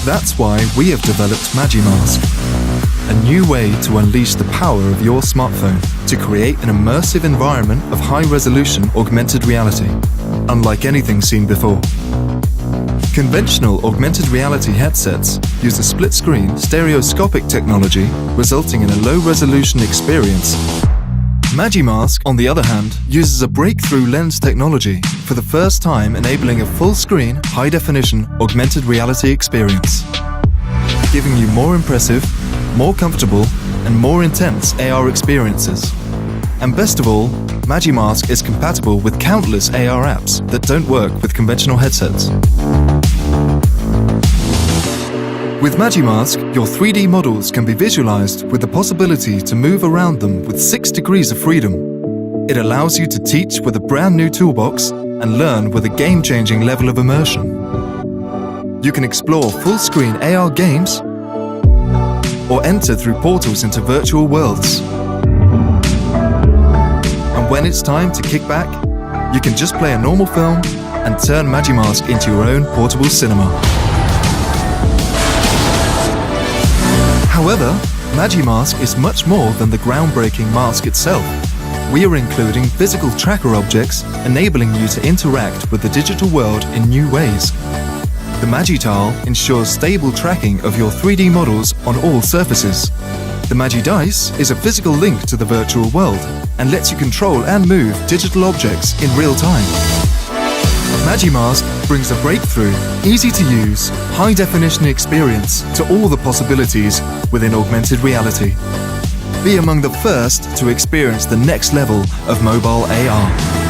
That's why we have developed MagiMask, a new way to unleash the power of your smartphone to create an immersive environment of high-resolution augmented reality, unlike anything seen before. Conventional augmented reality headsets use a split-screen stereoscopic technology, resulting in a low-resolution experience. MagiMask, on the other hand, uses a breakthrough lens technology, for the first time enabling a full-screen, high-definition augmented reality experience, giving you more impressive, more comfortable, and more intense AR experiences. And best of all, MagiMask is compatible with countless AR apps that don't work with conventional headsets. With MagiMask, your 3D models can be visualized with the possibility to move around them with 6 degrees of freedom. It allows you to teach with a brand new toolbox and learn with a game-changing level of immersion. You can explore full-screen AR games or enter through portals into virtual worlds. And when it's time to kick back, you can just play a normal film and turn MagiMask into your own portable cinema. However, MagiMask is much more than the groundbreaking mask itself. We are including physical tracker objects, enabling you to interact with the digital world in new ways. The MagiTile ensures stable tracking of your 3D models on all surfaces. The MagiDice is a physical link to the virtual world and lets you control and move digital objects in real time. MagiMask brings a breakthrough, easy-to-use, high-definition experience to all the possibilities within augmented reality. Be among the first to experience the next level of mobile AR.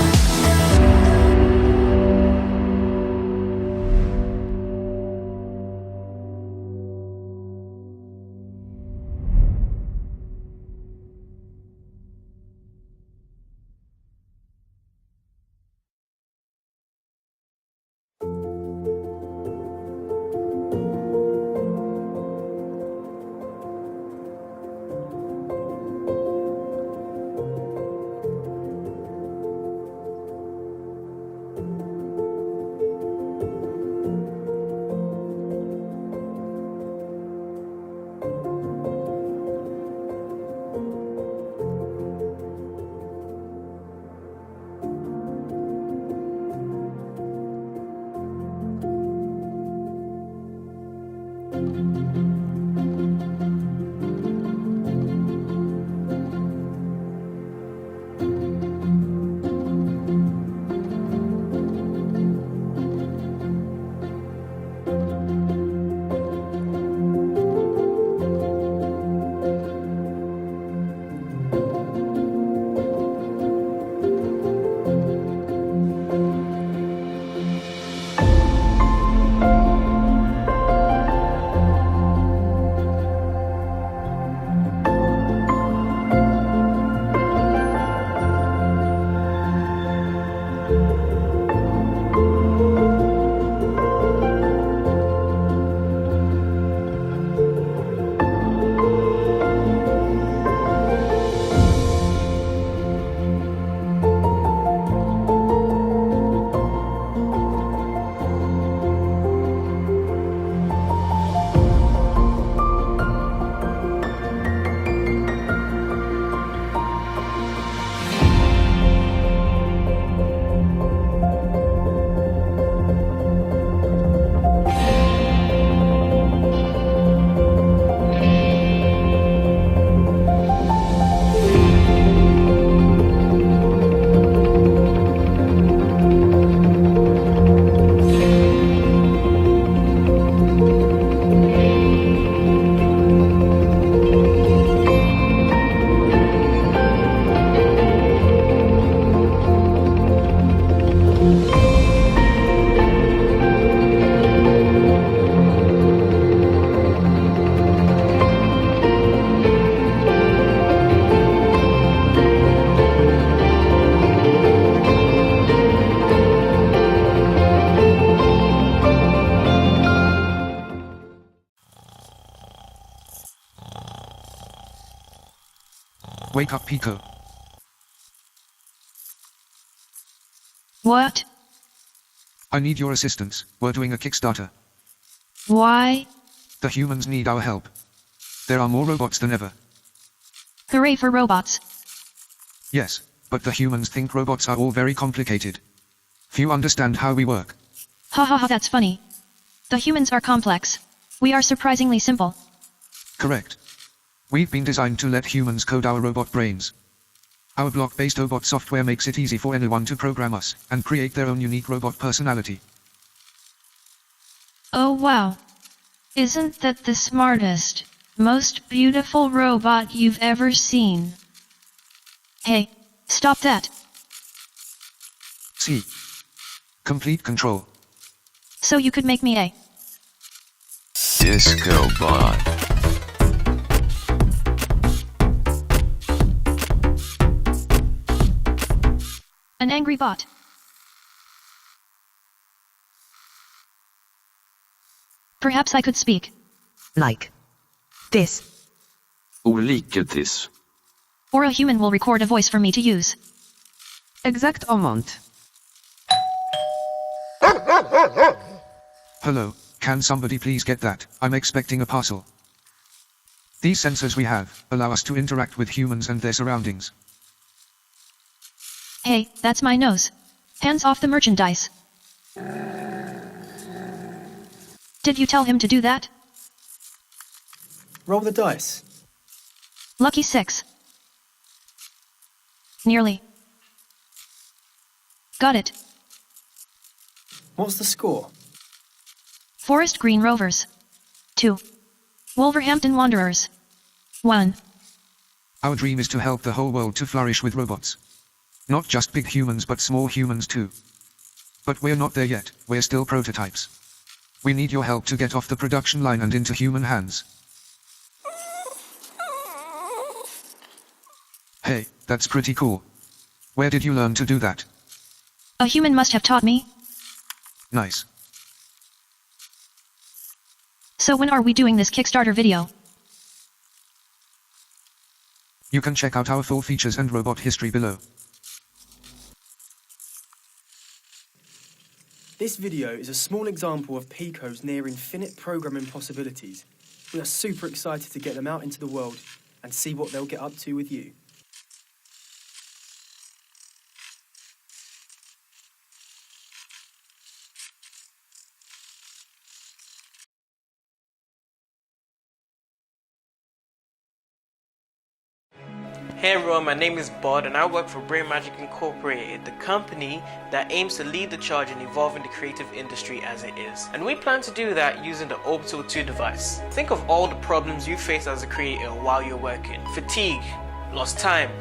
Wake up, Pico. What? I need your assistance. We're doing a Kickstarter. Why? The humans need our help. There are more robots than ever. Hooray for robots. Yes, but the humans think robots are all very complicated. Few understand how we work. Ha ha ha, that's funny. The humans are complex. We are surprisingly simple. Correct. We've been designed to let humans code our robot brains. Our block-based robot software makes it easy for anyone to program us and create their own unique robot personality. Oh wow. Isn't that the smartest, most beautiful robot you've ever seen? Hey, stop that. See. Complete control. So you could make me a Disco bot. an angry bot. Perhaps I could speak. Like this. This. Or a human will record a voice for me to use. Exact amount. Hello, can somebody please get that? I'm expecting a parcel. These sensors we have allow us to interact with humans and their surroundings. Hey, that's my nose. Hands off the merchandise. Did you tell him to do that? Roll the dice. Lucky 6. Nearly. Got it. What's the score? Forest Green Rovers. 2. Wolverhampton Wanderers. 1. Our dream is to help the whole world to flourish with robots. Not just big humans but small humans too. But we're not there yet, we're still prototypes. We need your help to get off the production line and into human hands. Hey, that's pretty cool. Where did you learn to do that? A human must have taught me. Nice. So when are we doing this Kickstarter video? You can check out our full features and robot history below. This video is a small example of Pico's near infinite programming possibilities. We are super excited to get them out into the world and see what they'll get up to with you. Hey everyone, my name is Bod and I work for Brain Magic Incorporated, the company that aims to lead the charge in evolving the creative industry as it is. And we plan to do that using the Orbital 2 device. Think of all the problems you face as a creator while you're working. Fatigue, lost time,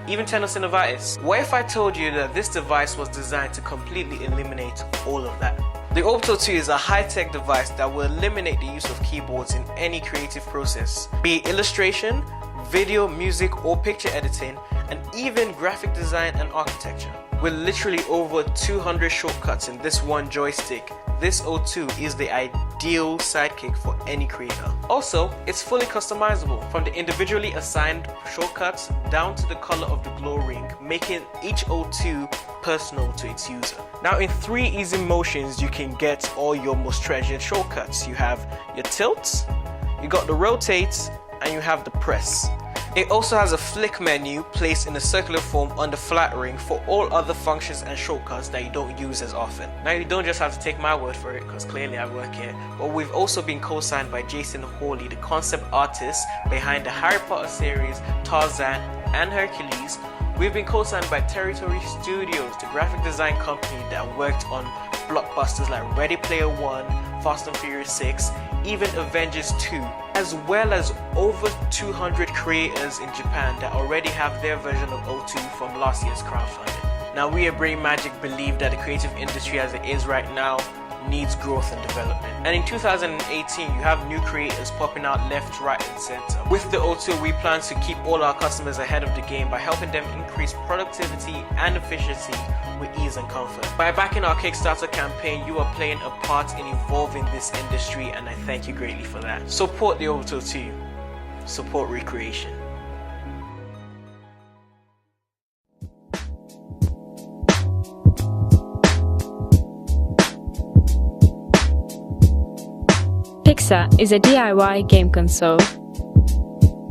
even tenosynovitis. What if I told you that this device was designed to completely eliminate all of that? The Orbital 2 is a high-tech device that will eliminate the use of keyboards in any creative process, be it illustration, video, music or picture editing, and even graphic design and architecture. With literally over 200 shortcuts in this one joystick, this O2 is the ideal sidekick for any creator. Also, it's fully customizable, from the individually assigned shortcuts down to the color of the glow ring, making each O2 personal to its user. Now in 3 easy motions you can get all your most treasured shortcuts. You have your tilt, you got the rotate, and you have the press. It also has a flick menu placed in a circular form on the flat ring for all other functions and shortcuts that you don't use as often. Now you don't just have to take my word for it, because clearly I work here, but we've also been co-signed by Jason Hawley, the concept artist behind the Harry Potter series, Tarzan and Hercules. We've been co-signed by Territory Studios, the graphic design company that worked on blockbusters like Ready Player One, Fast and Furious 6, even Avengers 2, as well as over 200 creators in Japan that already have their version of O2 from last year's crowdfunding. Now we at Brain Magic believe that the creative industry as it is right now needs growth and development. And in 2018, you have new creators popping out left, right and center. With the O2, we plan to keep all our customers ahead of the game by helping them increase productivity and efficiency with ease and comfort. By backing our Kickstarter campaign, you are playing a part in evolving this industry, and I thank you greatly for that. Support the Orbital 2. Support recreation. Pixar is a DIY game console.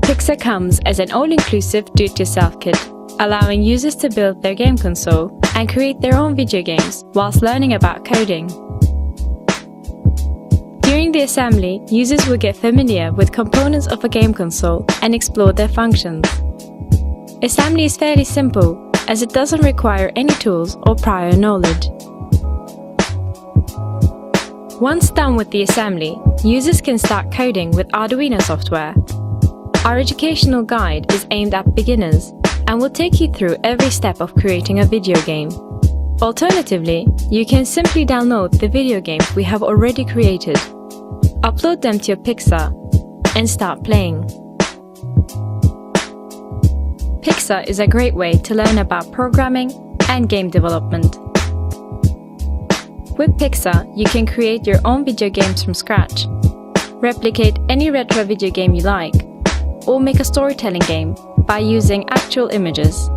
Pixar comes as an all-inclusive do-it-yourself kit, allowing users to build their game console and create their own video games whilst learning about coding. During the assembly, users will get familiar with components of a game console and explore their functions. Assembly is fairly simple, as it doesn't require any tools or prior knowledge. Once done with the assembly, users can start coding with Arduino software. Our educational guide is aimed at beginners and will take you through every step of creating a video game. Alternatively, you can simply download the video games we have already created, upload them to your Pixar, and start playing. Pixar is a great way to learn about programming and game development. With Pixar, you can create your own video games from scratch, replicate any retro video game you like, or make a storytelling game by using actual images.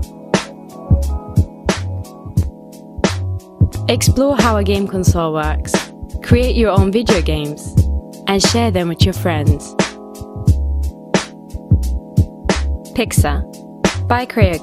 Explore how a game console works, create your own video games, and share them with your friends. Pixar by Cray.